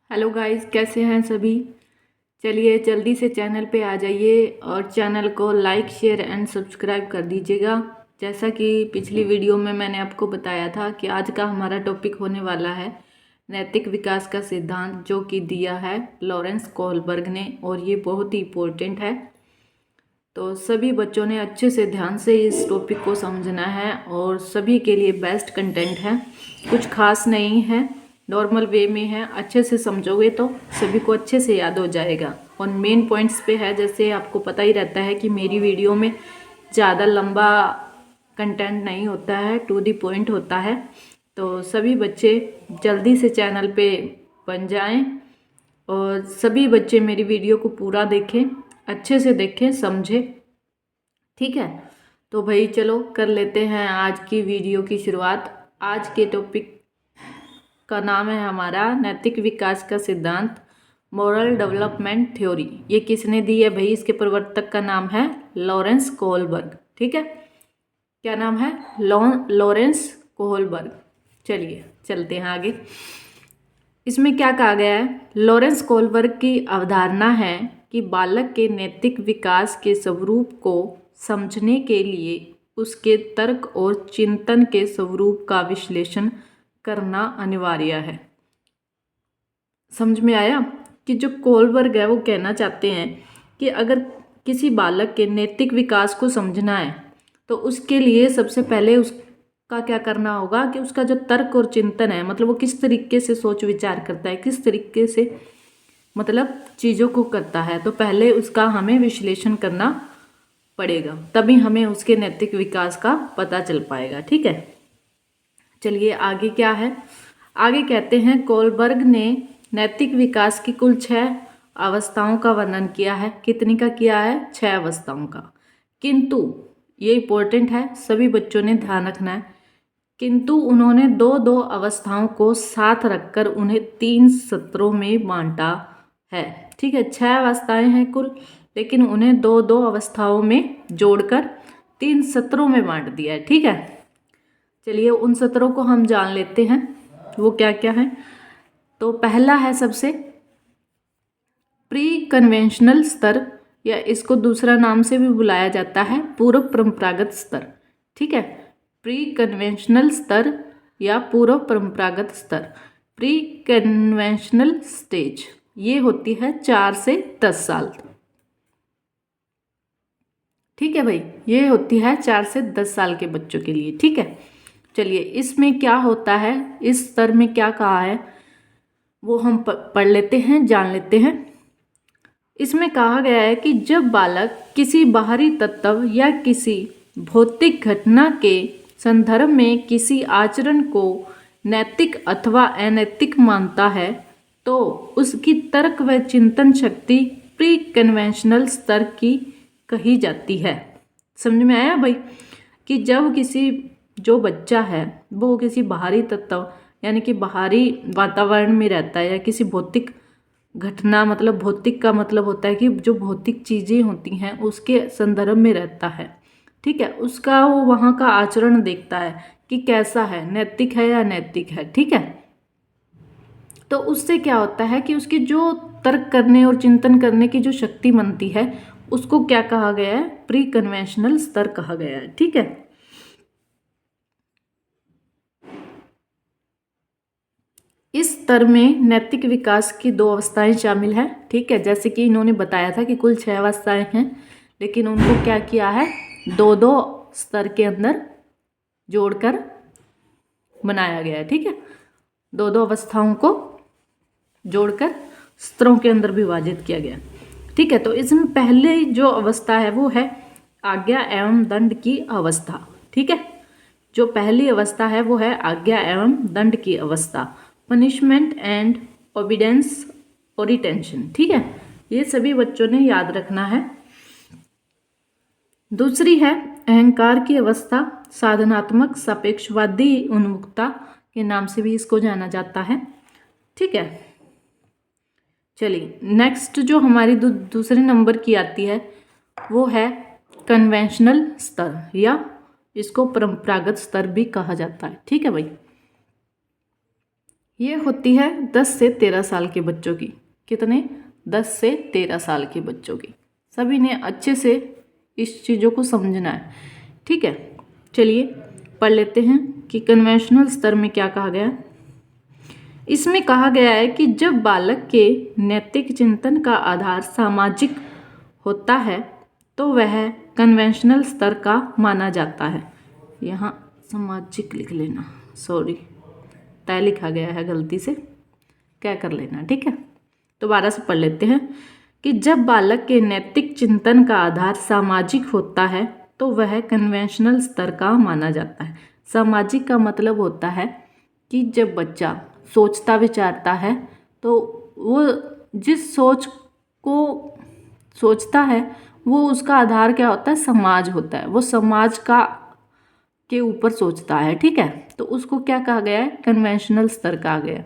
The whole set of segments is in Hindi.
हेलो गाइस, कैसे हैं सभी। चलिए जल्दी से चैनल पे आ जाइए और चैनल को लाइक शेयर एंड सब्सक्राइब कर दीजिएगा। जैसा कि पिछली वीडियो में मैंने आपको बताया था कि आज का हमारा टॉपिक होने वाला है नैतिक विकास का सिद्धांत, जो कि दिया है लॉरेंस कोहलबर्ग ने, और ये बहुत ही इम्पोर्टेंट है। तो सभी बच्चों ने अच्छे से ध्यान से इस टॉपिक को समझना है और सभी के लिए बेस्ट कंटेंट है, कुछ खास नहीं है, नॉर्मल वे में है। अच्छे से समझोगे तो सभी को अच्छे से याद हो जाएगा और मेन पॉइंट्स पे है। जैसे आपको पता ही रहता है कि मेरी वीडियो में ज़्यादा लंबा कंटेंट नहीं होता है, टू दी पॉइंट होता है। तो सभी बच्चे जल्दी से चैनल पे बन जाएं और सभी बच्चे मेरी वीडियो को पूरा देखें, अच्छे से देखें, समझें। ठीक है, तो भाई चलो कर लेते हैं आज की वीडियो की शुरुआत। आज के टॉपिक का नाम है हमारा नैतिक विकास का सिद्धांत, मोरल डेवलपमेंट थ्योरी। ये किसने दी है भाई? इसके प्रवर्तक का नाम है लॉरेंस कोहलबर्ग। ठीक है, क्या नाम है? Lawrence Kohlberg. चलिए चलते हैं आगे। इसमें क्या कहा गया है? लॉरेंस कोहलबर्ग की अवधारणा है कि बालक के नैतिक विकास के स्वरूप को समझने के लिए उसके तर्क और चिंतन के स्वरूप का विश्लेषण करना अनिवार्य है। समझ में आया कि जो कोहलबर्ग है वो कहना चाहते हैं कि अगर किसी बालक के नैतिक विकास को समझना है तो उसके लिए सबसे पहले उसका क्या करना होगा कि उसका जो तर्क और चिंतन है, मतलब वो किस तरीके से सोच विचार करता है, किस तरीके से मतलब चीज़ों को करता है, तो पहले उसका हमें विश्लेषण करना पड़ेगा, तभी हमें उसके नैतिक विकास का पता चल पाएगा। ठीक है, चलिए आगे क्या है। आगे कहते हैं कोहलबर्ग ने नैतिक विकास की कुल 6 अवस्थाओं का वर्णन किया है। कितनी का किया है? 6 अवस्थाओं का। किंतु ये इम्पोर्टेंट है, सभी बच्चों ने ध्यान रखना है। किंतु उन्होंने दो दो अवस्थाओं को साथ रखकर उन्हें 3 सत्रों में बांटा है। ठीक है, 6 अवस्थाएं हैं कुल, लेकिन उन्हें दो दो अवस्थाओं में जोड़कर 3 सत्रों में बांट दिया है। ठीक है, चलिए उन सत्रों को हम जान लेते हैं, वो क्या क्या है। तो पहला है सबसे प्री कन्वेंशनल स्तर, या इसको दूसरा नाम से भी बुलाया जाता है पूर्व परंपरागत स्तर। ठीक है, प्री कन्वेंशनल स्तर या पूर्व परंपरागत स्तर, प्री कन्वेंशनल स्टेज, ये होती है 4 से 10 साल। ठीक है भाई, ये होती है 4 से 10 साल के बच्चों के लिए। ठीक है, चलिए इसमें क्या होता है, इस स्तर में क्या कहा है वो हम पढ़ लेते हैं, जान लेते हैं। इसमें कहा गया है कि जब बालक किसी बाहरी तत्व या किसी भौतिक घटना के संदर्भ में किसी आचरण को नैतिक अथवा अनैतिक मानता है तो उसकी तर्क व चिंतन शक्ति प्री कन्वेंशनल स्तर की कही जाती है। समझ में आया भाई कि जब किसी जो बच्चा है वो किसी बाहरी तत्व यानी कि बाहरी वातावरण में रहता है या किसी भौतिक घटना, मतलब भौतिक का मतलब होता है कि जो भौतिक चीज़ें होती हैं उसके संदर्भ में रहता है। ठीक है, उसका वो वहाँ का आचरण देखता है कि कैसा है, नैतिक है या अनैतिक है। ठीक है, तो उससे क्या होता है कि उसकी जो तर्क करने और चिंतन करने की जो शक्ति बनती है उसको क्या कहा गया है? प्री कन्वेंशनल स्तर कहा गया है। ठीक है, इस स्तर में नैतिक विकास की 2 अवस्थाएं शामिल हैं। ठीक है, जैसे कि इन्होंने बताया था कि कुल 6 अवस्थाएं हैं, लेकिन उनको क्या किया है, दो दो स्तर के अंदर जोड़कर बनाया गया है। ठीक है, दो दो अवस्थाओं को जोड़कर स्तरों के अंदर विभाजित किया गया। ठीक है, तो इसमें पहले जो अवस्था है वो है आज्ञा एवं दंड की अवस्था। ठीक है, जो पहली अवस्था है वो है आज्ञा एवं दंड की अवस्था, पनिशमेंट एंड ओबीडेंस और रिटेंशन। ठीक है, ये सभी बच्चों ने याद रखना है। दूसरी है अहंकार की अवस्था, साधनात्मक सापेक्षवादी उन्मुखता के नाम से भी इसको जाना जाता है। ठीक है, चलिए नेक्स्ट जो हमारी दूसरे नंबर की आती है वो है कन्वेंशनल स्तर, या इसको परंपरागत स्तर भी कहा जाता है। ठीक है भाई, ये होती है 10 से 13 साल के बच्चों की। कितने? 10 से 13 साल के बच्चों की। सभी ने अच्छे से इस चीज़ों को समझना है, ठीक है। चलिए पढ़ लेते हैं कि कन्वेंशनल स्तर में क्या कहा गया है। इसमें कहा गया है कि जब बालक के नैतिक चिंतन का आधार सामाजिक होता है तो वह कन्वेंशनल स्तर का माना जाता है। यहाँ सामाजिक लिख लेना, सॉरी तय लिखा गया है, गलती से क्या कर लेना, ठीक है। दोबारा से पढ़ लेते हैं कि जब बालक के नैतिक चिंतन का आधार सामाजिक होता है तो वह कन्वेंशनल स्तर का माना जाता है। सामाजिक का मतलब होता है कि जब बच्चा सोचता विचारता है तो वो जिस सोच को सोचता है वो उसका आधार क्या होता है? समाज होता है। वो समाज का के ऊपर सोचता है, ठीक है। तो उसको क्या कहा गया है? कन्वेंशनल स्तर कहा गया है।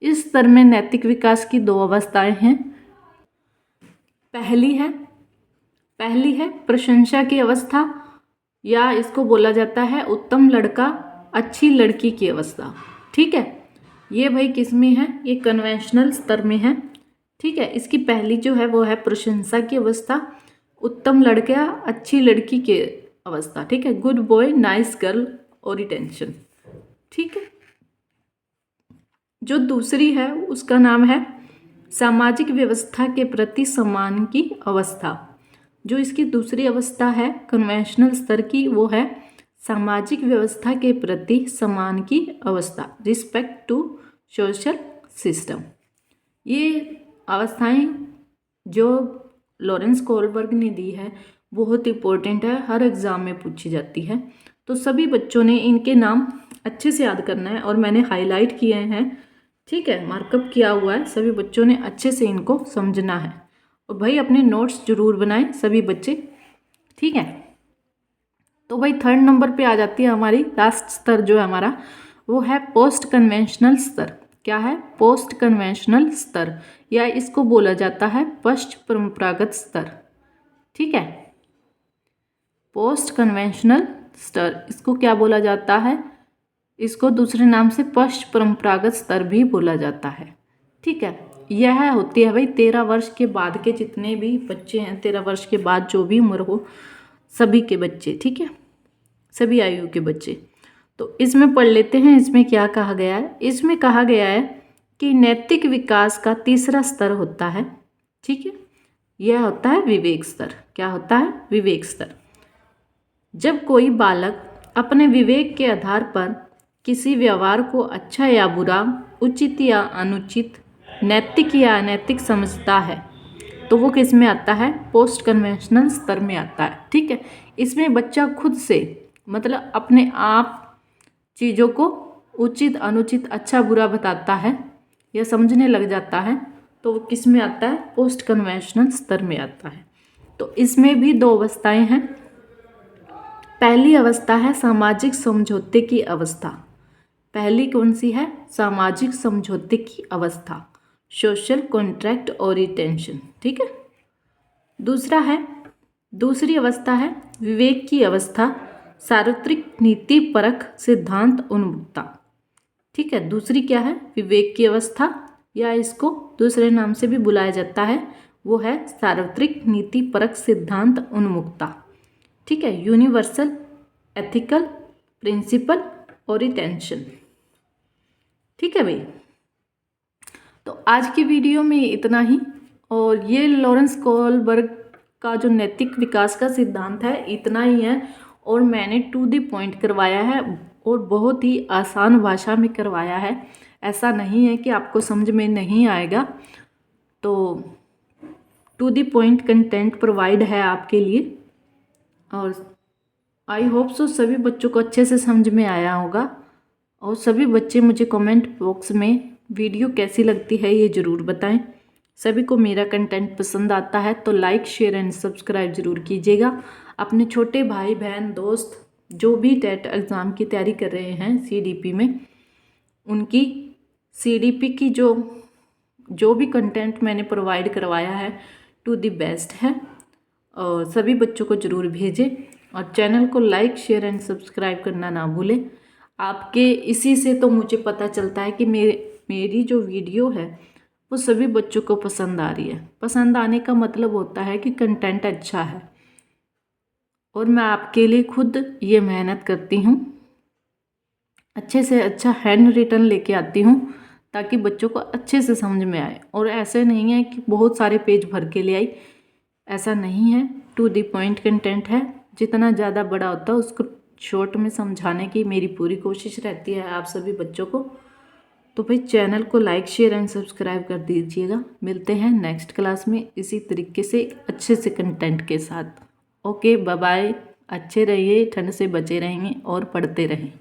इस स्तर में नैतिक विकास की 2 अवस्थाएं हैं। पहली है प्रशंसा की अवस्था, या इसको बोला जाता है उत्तम लड़का अच्छी लड़की की अवस्था, ठीक है। ये भाई किस में है? ये कन्वेंशनल स्तर में है, ठीक है। इसकी पहली जो है वो है प्रशंसा की अवस्था, उत्तम लड़का अच्छी लड़की की अवस्था, ठीक है। गुड बॉय नाइस गर्ल और रिटेंशन, ठीक है। जो दूसरी है उसका नाम है सामाजिक व्यवस्था के प्रति सम्मान की अवस्था। जो इसकी दूसरी अवस्था है कन्वेंशनल स्तर की, वो है सामाजिक व्यवस्था के प्रति सम्मान की अवस्था, रिस्पेक्ट टू सोशल सिस्टम। ये अवस्थाएं जो लॉरेंस कोलबर्ग ने दी है बहुत इंपॉर्टेंट है, हर एग्ज़ाम में पूछी जाती है। तो सभी बच्चों ने इनके नाम अच्छे से याद करना है और मैंने हाईलाइट किए हैं, ठीक है, मार्कअप किया हुआ है। सभी बच्चों ने अच्छे से इनको समझना है और भाई अपने नोट्स जरूर बनाएं सभी बच्चे, ठीक है। तो भाई 3rd नंबर पे आ जाती है हमारी लास्ट स्तर जो है हमारा, वो है पोस्ट कन्वेंशनल स्तर। क्या है? पोस्ट कन्वेंशनल स्तर, या इसको बोला जाता है पश्च परंपरागत स्तर, ठीक है। पोस्ट कन्वेंशनल स्तर इसको क्या बोला जाता है? इसको दूसरे नाम से पश्च परंपरागत स्तर भी बोला जाता है, ठीक है। यह होती है भाई 13 वर्ष के बाद के जितने भी बच्चे हैं, 13 वर्ष के बाद जो भी उम्र हो सभी के बच्चे, ठीक है, सभी आयु के बच्चे। तो इसमें पढ़ लेते हैं इसमें क्या कहा गया है। इसमें कहा गया है कि नैतिक विकास का तीसरा स्तर होता है, ठीक है। यह होता है विवेक स्तर। क्या होता है? विवेक स्तर। जब कोई बालक अपने विवेक के आधार पर किसी व्यवहार को अच्छा या बुरा, उचित या अनुचित, नैतिक या अनैतिक समझता है तो वो किस में आता है? पोस्ट कन्वेंशनल स्तर में आता है, ठीक है। इसमें बच्चा खुद से मतलब अपने आप चीज़ों को उचित अनुचित अच्छा बुरा बताता है या समझने लग जाता है, तो वो किस में आता है? पोस्ट कन्वेंशनल स्तर में आता है। तो इसमें भी 2 अवस्थाएं हैं। पहली अवस्था है सामाजिक समझौते की अवस्था। पहली कौन सी है? सामाजिक समझौते की अवस्था, सोशल कॉन्ट्रैक्ट और रिटेंशन, ठीक है। दूसरी अवस्था है विवेक की अवस्था, सार्वत्रिक नीति परक सिद्धांत उन्मुक्ता, ठीक है। दूसरी क्या है? विवेक की अवस्था, या इसको दूसरे नाम से भी बुलाया जाता है, वो है सार्वत्रिक नीति परक सिद्धांत उन्मुक्ता, ठीक है। यूनिवर्सल एथिकल प्रिंसिपल और रिटेंशन, ठीक है भाई। तो आज की वीडियो में इतना ही, और ये लॉरेंस कोलबर्ग का जो नैतिक विकास का सिद्धांत है इतना ही है, और मैंने टू द पॉइंट करवाया है और बहुत ही आसान भाषा में करवाया है। ऐसा नहीं है कि आपको समझ में नहीं आएगा, तो to the point content provide है आपके लिए, और आई होप सो सभी बच्चों को अच्छे से समझ में आया होगा। और सभी बच्चे मुझे कमेंट बॉक्स में वीडियो कैसी लगती है ये ज़रूर बताएं। सभी को मेरा कंटेंट पसंद आता है तो लाइक शेयर एंड सब्सक्राइब ज़रूर कीजिएगा। अपने छोटे भाई बहन दोस्त जो भी टेट एग्ज़ाम की तैयारी कर रहे हैं CDP में, उनकी CDP की जो भी कंटेंट मैंने प्रोवाइड करवाया है टू द बेस्ट है, और सभी बच्चों को ज़रूर भेजें, और चैनल को लाइक शेयर एंड सब्सक्राइब करना ना भूलें। आपके इसी से तो मुझे पता चलता है कि मेरी जो वीडियो है वो सभी बच्चों को पसंद आ रही है। पसंद आने का मतलब होता है कि कंटेंट अच्छा है, और मैं आपके लिए खुद ये मेहनत करती हूँ, अच्छे से अच्छा हैंड रिटन लेके आती हूँ ताकि बच्चों को अच्छे से समझ में आए। और ऐसे नहीं है कि बहुत सारे पेज भर के ले आई, ऐसा नहीं है। टू द पॉइंट कंटेंट है, जितना ज़्यादा बड़ा होता है उसको शॉर्ट में समझाने की मेरी पूरी कोशिश रहती है आप सभी बच्चों को। तो भाई चैनल को लाइक शेयर एंड सब्सक्राइब कर दीजिएगा। मिलते हैं नेक्स्ट क्लास में इसी तरीके से अच्छे से कंटेंट के साथ। Okay, bye bye. अच्छे रहिए, ठंड से बचे रहेंगे और पढ़ते रहें।